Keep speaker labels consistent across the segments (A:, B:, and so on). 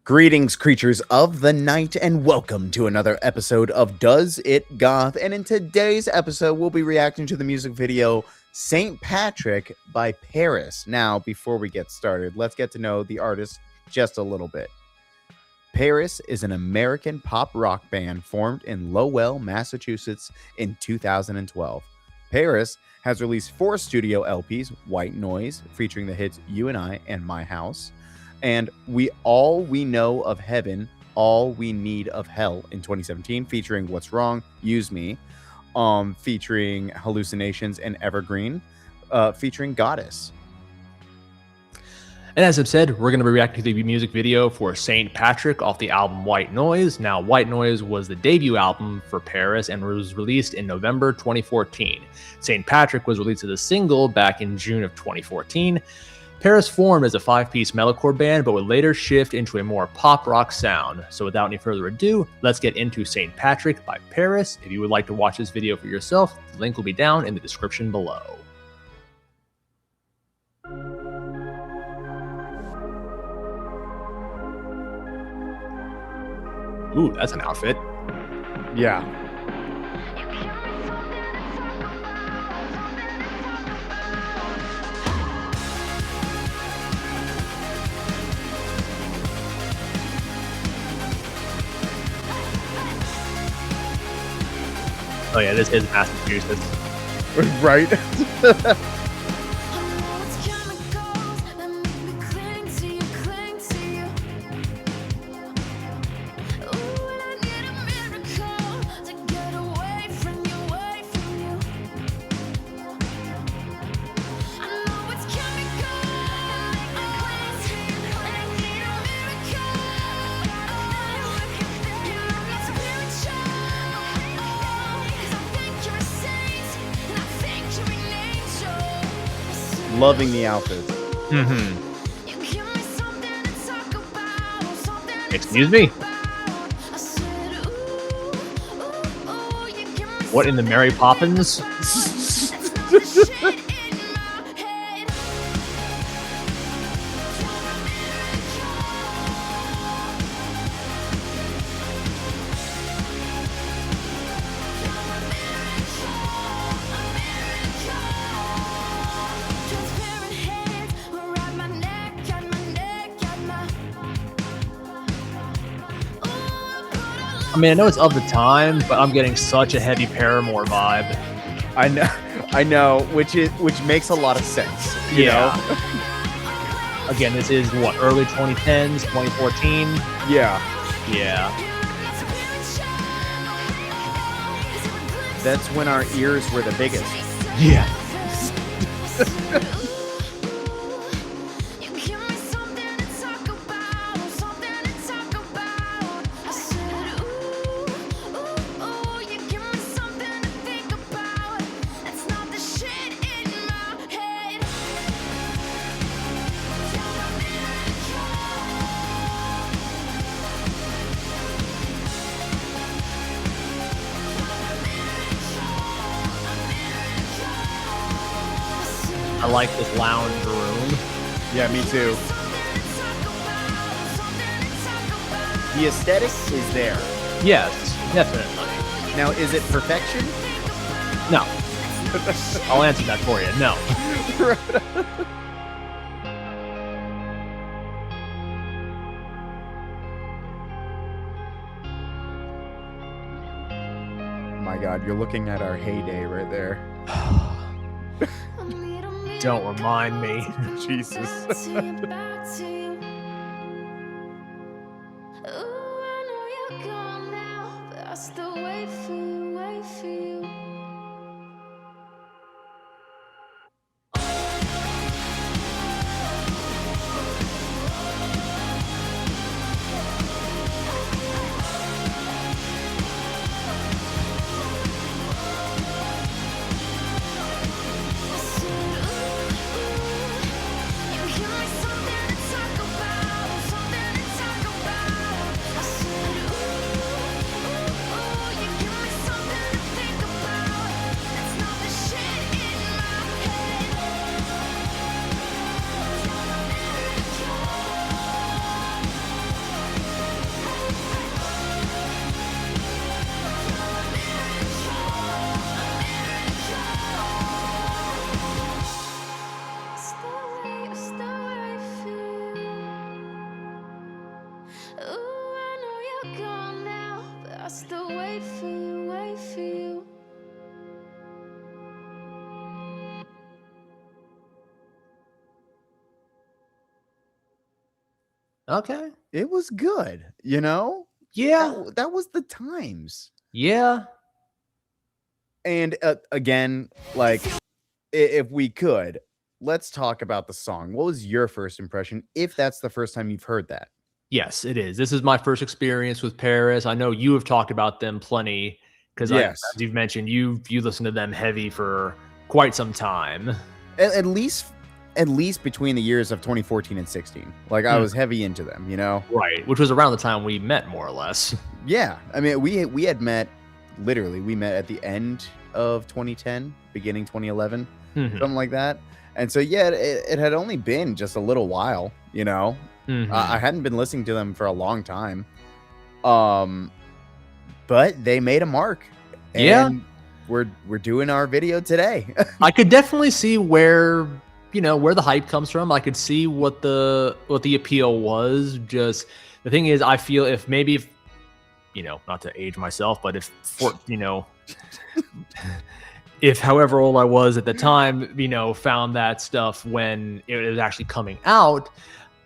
A: Greetings, creatures of the night, and welcome to another episode of Does It Goth? And in today's episode, we'll be reacting to the music video St. Patrick by PVRIS. Now, before we get started, let's get to know the artist just a little bit. PVRIS is an American pop rock band formed in Lowell, Massachusetts in 2012. PVRIS has released 4 studio LPs, White Noise, featuring the hits You and I and My House, and All We Know of Heaven, All We Need of Hell in 2017, featuring What's Wrong, Use Me, featuring Hallucinations, and Evergreen, featuring Goddess.
B: And as I've said, we're going to be reacting to the music video for St. Patrick off the album White Noise. Now, White Noise was the debut album for PVRIS and was released in November 2014. St. Patrick was released as a single back in June of 2014. PVRIS formed as a 5-piece metalcore band, but would later shift into a more pop rock sound. So without any further ado, let's get into St. Patrick by PVRIS. If you would like to watch this video for yourself, the link will be down in the description below. Ooh, that's an outfit.
A: Yeah.
B: Oh yeah, this is Massachusetts.
A: Right? Loving the outfits.
B: Excuse me? What in the Mary Poppins? I mean, I know it's of the time, but I'm getting such a heavy Paramore vibe.
A: I know, which makes a lot of sense. You know?
B: Again, this is what, early 2010s, 2014?
A: Yeah.
B: Yeah.
A: That's when our ears were the biggest.
B: Yeah. I like this lounge room.
A: Yeah, me too. The aesthetic is there.
B: Yes, definitely.
A: Now, is it perfection?
B: No. I'll answer that for you. No.
A: My God, you're looking at our heyday right there.
B: Don't remind me.
A: Jesus.
B: Okay.
A: It was good, you know?
B: Yeah.
A: That was the times.
B: Yeah.
A: And again, like if we could, let's talk about the song. What was your first impression, if that's the first time you've heard that?
B: Yes, it is. This is my first experience with PVRIS. I know you have talked about them plenty because as
A: Yes.
B: you've mentioned, you listened to them heavy for quite some time.
A: At least between the years of 2014 and 16. Like I
B: Mm,
A: was heavy into them, you know?
B: right, which was around the time we met, more or less.
A: Yeah. I mean, we had met literally we met at the end of 2010, beginning 2011,
B: Mhm,
A: something like that. And so yeah, it had only been just a little while, you know. I
B: mhm.
A: hadn't been listening to them for a long time. Um but they made a mark,
B: Yeah,
A: and we're doing our video today.
B: I could definitely see where, where the hype comes from. I could see what the appeal was. Just the thing is, I feel if not to age myself, but if however old I was at the time, found that stuff when it was actually coming out,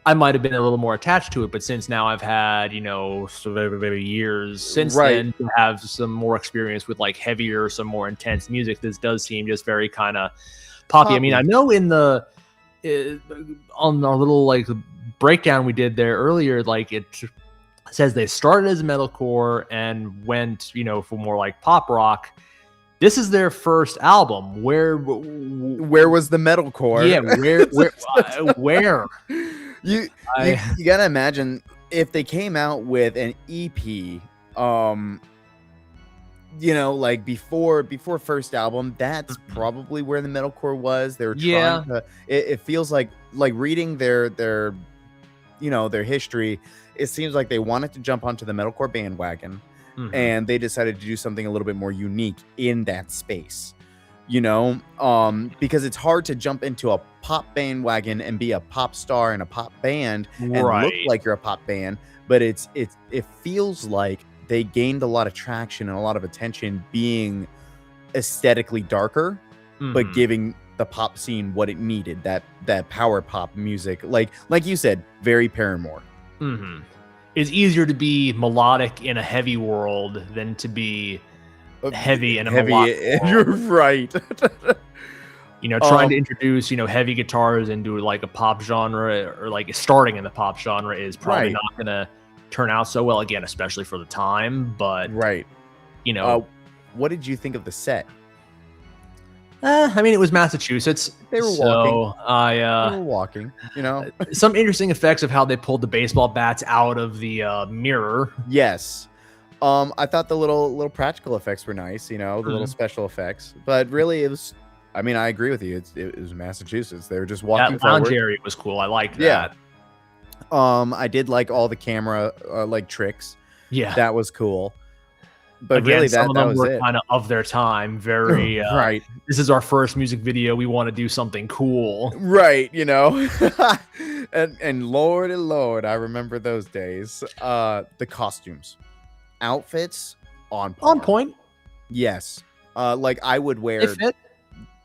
B: I might have been a little more attached to it. But since now I've had, so very years since
A: Right.
B: then to have some more experience with like heavier, some more intense music, this does seem just very kind of poppy. I mean, I
A: Poppy.
B: know on our little like breakdown we did there earlier, like it says they started as metalcore and went, for more like pop rock. This is their first album.
A: Where was the metalcore?
B: Yeah, where? I
A: You gotta imagine if they came out with an EP, like before first album, that's probably where the metalcore was. They were
B: Yeah.
A: trying to. It feels like reading their their history. It seems like they wanted to jump onto the metalcore bandwagon,
B: Mhm.
A: and they decided to do something a little bit more unique in that space. Because it's hard to jump into a pop bandwagon and be a pop star in a pop band and look
B: Right.
A: like you're a pop band, but it feels like they gained a lot of traction and a lot of attention being aesthetically darker, but
B: Mhm.
A: giving the pop scene what it needed, that power pop music, like you said, very Paramore.
B: Mhm. It's easier to be melodic in a heavy world than to be heavy in a melodic
A: Heavy, you're
B: world.
A: right.
B: Trying to
A: um
B: introduce, heavy guitars into like a pop genre or like starting in the pop genre is probably
A: right,
B: not gonna turn out so well again, especially for the time. But
A: right.
B: you
A: uh
B: know,
A: what did you think of the set?
B: I mean, it was Massachusetts,
A: They were walking.
B: so I
A: They were walking, you know?
B: some interesting effects of how they pulled the baseball bats out of the mirror.
A: Yes. I thought the little practical effects were nice, the little
B: Mhm.
A: special effects. But really it was I mean, I agree with you. It was Massachusetts. They were just
B: That
A: walking
B: lounge
A: forward.
B: area was cool. I liked
A: Yeah.
B: that.
A: I did like all the camera like tricks.
B: Yeah.
A: That was cool. But
B: Again,
A: really
B: some of
A: that
B: them
A: was
B: were
A: it.
B: kind of their time. Very,
A: Right.
B: this is our first music video. We want to do something cool.
A: Right, and Lord, I remember those days. The costumes, outfits on
B: On
A: par.
B: point.
A: Yes. Like
B: They fit.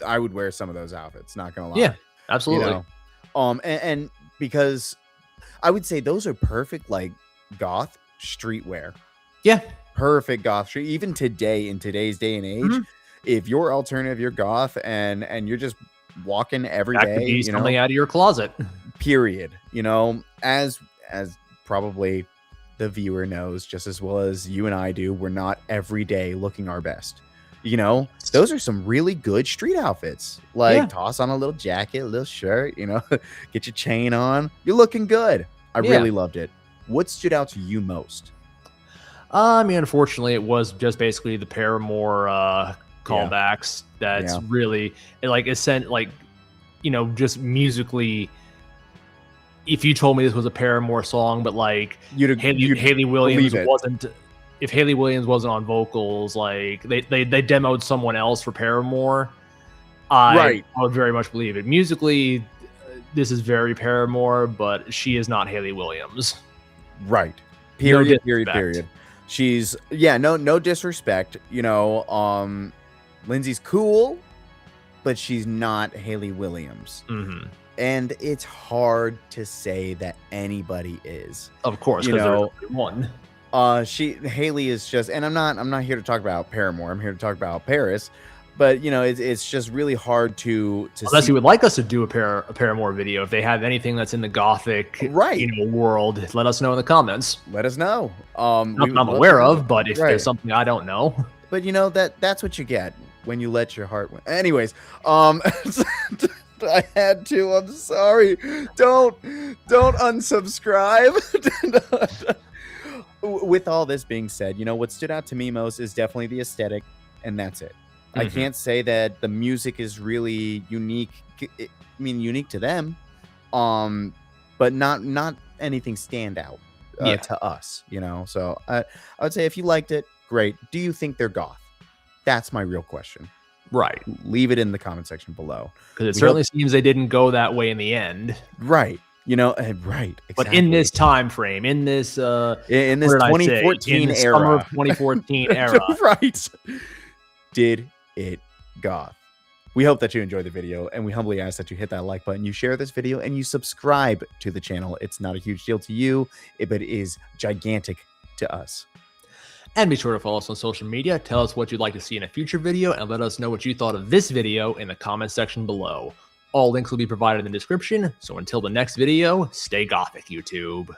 A: I would wear some of those outfits, not gonna
B: Yeah,
A: lie. You
B: absolutely.
A: know. And because I would say those are perfect like goth streetwear.
B: Yeah.
A: Perfect goth street. Even today, in today's day and age,
B: Mhm.
A: if you're alternative, you're goth and you're just walking every
B: That could
A: day,
B: be something out of your closet.
A: period. As probably the viewer knows just as well as you and I do, we're not every day looking our best. Those are some really good street outfits.
B: Yeah.
A: Like toss on a little jacket, a little shirt, get your chain on. You're looking good. I
B: Yeah.
A: really loved it. What stood out to you most?
B: I mean, unfortunately, it was just basically the Paramore
A: Yeah.
B: callbacks. That's
A: Yeah.
B: really like it sent like just musically. If you told me this was a Paramore song, but like
A: You'd
B: Haley Williams
A: believe it.
B: wasn't, if Haley Williams wasn't on vocals, like they demoed someone else for Paramore,
A: Right.
B: I would very much believe it. Musically, this is very Paramore, but she is not Haley Williams.
A: Right.
B: No
A: Period. She's no disrespect. Lindsay's cool, but she's not Haley Williams.
B: Hmm.
A: And it's hard to say that anybody is.
B: Of course,
A: You
B: because there's
A: know,
B: only one.
A: Haley is just, and I'm not here to talk about Paramore. I'm here to talk about Paris. But you know, it's just really hard to
B: Unless
A: see.
B: you would like us to do a Paramore video, if they have anything that's in the gothic
A: Right.
B: world, let us know in the comments.
A: Let us know.
B: Not
A: We
B: that
A: would
B: I'm
A: love
B: aware
A: to-
B: of, but if
A: Right.
B: there's something I don't know.
A: But you know that's what you get when you let your heart win. Anyways, I had to. I'm sorry. Don't unsubscribe. With all this being said, you know what stood out to me most is definitely the aesthetic, and that's it. I can't say that the music is really unique. I mean, unique to them, but not anything stand out to us. You know, so I would say if you liked it, great. Do you think they're goth? That's my real question.
B: Right.
A: Leave it in the comment section below.
B: Because it certainly seems they didn't go that way in the end.
A: Right. You know, right. Exactly.
B: But in this time frame, in this
A: 2014
B: era,
A: era,
B: summer of 2014 era,
A: right? Did it goth? We hope that you enjoyed the video, and we humbly ask that you hit that like button, you share this video, and you subscribe to the channel. It's not a huge deal to you, but it is gigantic to us.
B: And be sure to follow us on social media. Tell us what you'd like to see in a future video, and let us know what you thought of this video in the comment section below. All links will be provided in the description. So until the next video, stay gothic, YouTube.